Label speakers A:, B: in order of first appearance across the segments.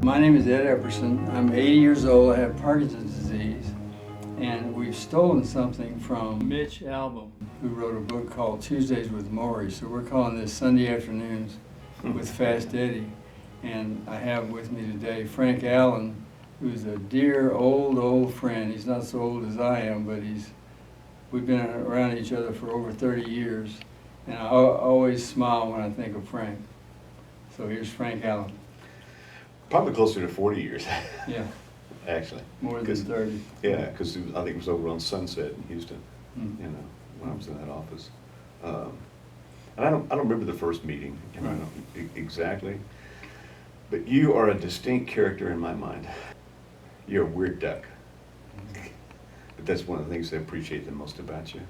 A: My name is Ed Epperson. I'm 80 years old. I have Parkinson's disease. And we've stolen something from Mitch Albom, who wrote a book called Tuesdays with Maury. So we're calling this Sunday Afternoons with Fast Eddie. And I have with me today Frank Allen, who's a dear old friend. He's not so old as I am, but we've been around each other for over 30 years. And I always smile when I think of Frank. So here's Frank Allen.
B: Probably closer to 40 years.
A: Yeah.
B: Actually.
A: More than 30.
B: Yeah, because I think it was over on Sunset in Houston,
A: Mm.
B: when I was in that office. And I don't remember the first meeting, exactly. But you are a distinct character in my mind. You're a weird duck. But that's one of the things I appreciate the most about you.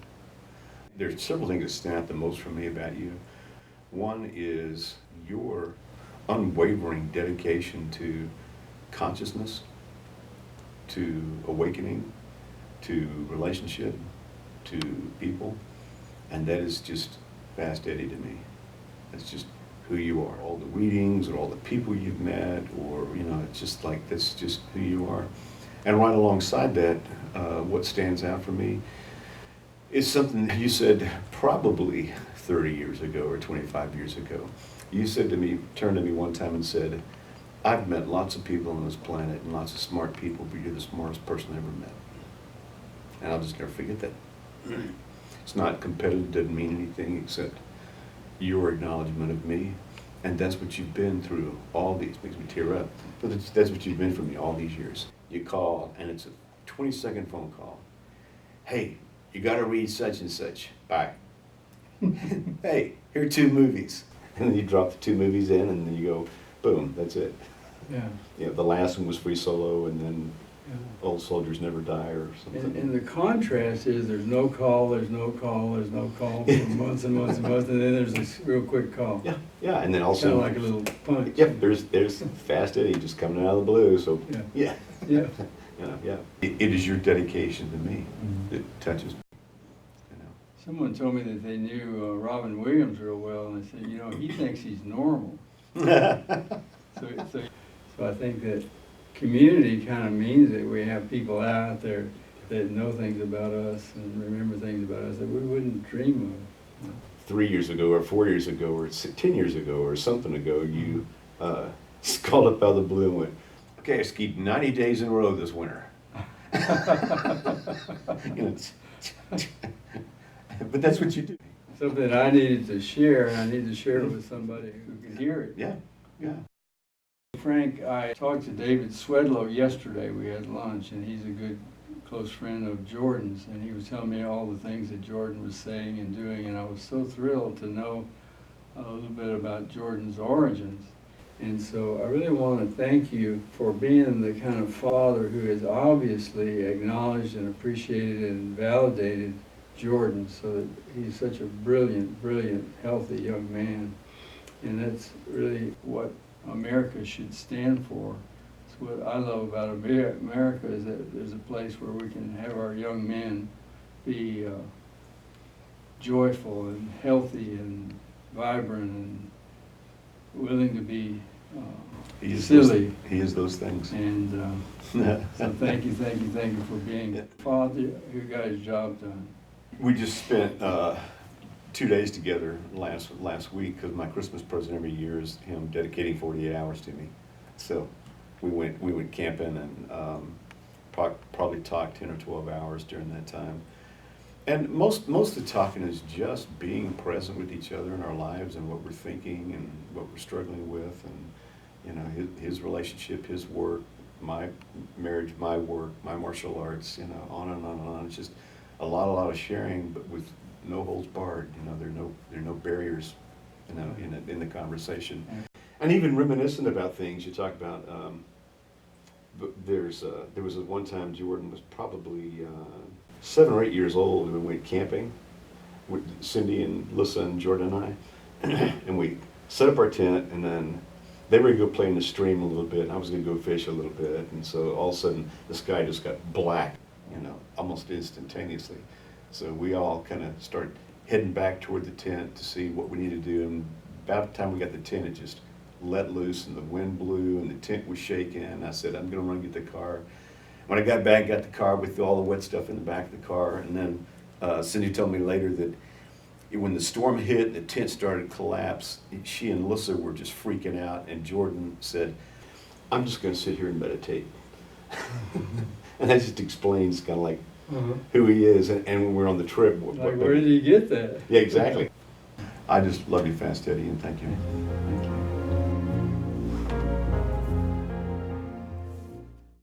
B: There's several things that stand out the most for me about you. One is your unwavering dedication to consciousness, to awakening, to relationship, to people, and that is just Fast Eddie to me. That's just who you are. All the readings or all the people you've met, or it's just like that's just who you are. And right alongside that, what stands out for me is something that you said probably 30 years ago or 25 years ago. You said to me, turned to me one time and said, "I've met lots of people on this planet and lots of smart people, but you're the smartest person I ever met." And I'll just never forget that. It's not competitive, doesn't mean anything except your acknowledgement of me. And that's what you've been through all these, makes me tear up. But that's what you've been for me all these years. You call and it's a 20-second phone call. "Hey, you gotta read such and such. Bye." "Hey, here are 2 movies." And then you drop the 2 movies in and then you go, boom, that's it.
A: Yeah.
B: The last one was Free Solo, and then Old Soldiers Never Die or something.
A: And the contrast is there's no call for months and months and months, and then there's this real quick call.
B: Yeah, and then also
A: Kind of like a little punch.
B: Yep, there's Fast Eddie just coming out of the blue. So yeah. It is your dedication to me that touches me.
A: Someone told me that they knew Robin Williams real well, and they said, he thinks he's normal. So I think that community kind of means that we have people out there that know things about us and remember things about us that we wouldn't dream of.
B: 3 years ago or 4 years ago or 10 years ago or something ago, you called up out of the blue and went, "Okay, I skied 90 days in a row this winter." But that's what you do.
A: Something I needed to share, and I needed to share it with somebody who could hear it.
B: Yeah.
A: Frank, I talked to David Swedlow yesterday. We had lunch, and he's a good, close friend of Jordan's, and he was telling me all the things that Jordan was saying and doing, and I was so thrilled to know a little bit about Jordan's origins. And so I really want to thank you for being the kind of father who has obviously acknowledged and appreciated and validated Jordan, so that he's such a brilliant, healthy young man. And that's really what America should stand for. It's what I love about America, is that there's a place where we can have our young men be joyful and healthy and vibrant and willing to be silly.
B: He is those things.
A: And so thank you for being a father who got his job done.
B: We just spent 2 days together last week, because my Christmas present every year is him dedicating 48 hours to me. So we went camping and probably talked 10 or 12 hours during that time. And most of the talking is just being present with each other in our lives and what we're thinking and what we're struggling with, and his relationship, his work, my marriage, my work, my martial arts, on and on and on. It's just a lot of sharing, but with no holds barred. There are no barriers, in the conversation, and even reminiscent about things. You talk about. But there was one time Jordan was probably 7 or 8 years old, and we went camping with Cindy and Lissa and Jordan and I, and we set up our tent, and then they were going to go play in the stream a little bit, and I was going to go fish a little bit, and so all of a sudden the sky just got black, almost instantaneously. So we all kind of started heading back toward the tent to see what we needed to do, and about the time we got the tent, it just let loose and the wind blew and the tent was shaking. I said, I'm gonna run get the car. When I got back, got the car with all the wet stuff in the back of the car, and then Cindy told me later that when the storm hit and the tent started to collapse, she and Alyssa were just freaking out, and Jordan said, I'm just gonna sit here and meditate. And that just explains kind of like who he is, and when we're on the trip.
A: Like, where did he get that?
B: Yeah, exactly. I just love you, Fast Eddie, and thank you.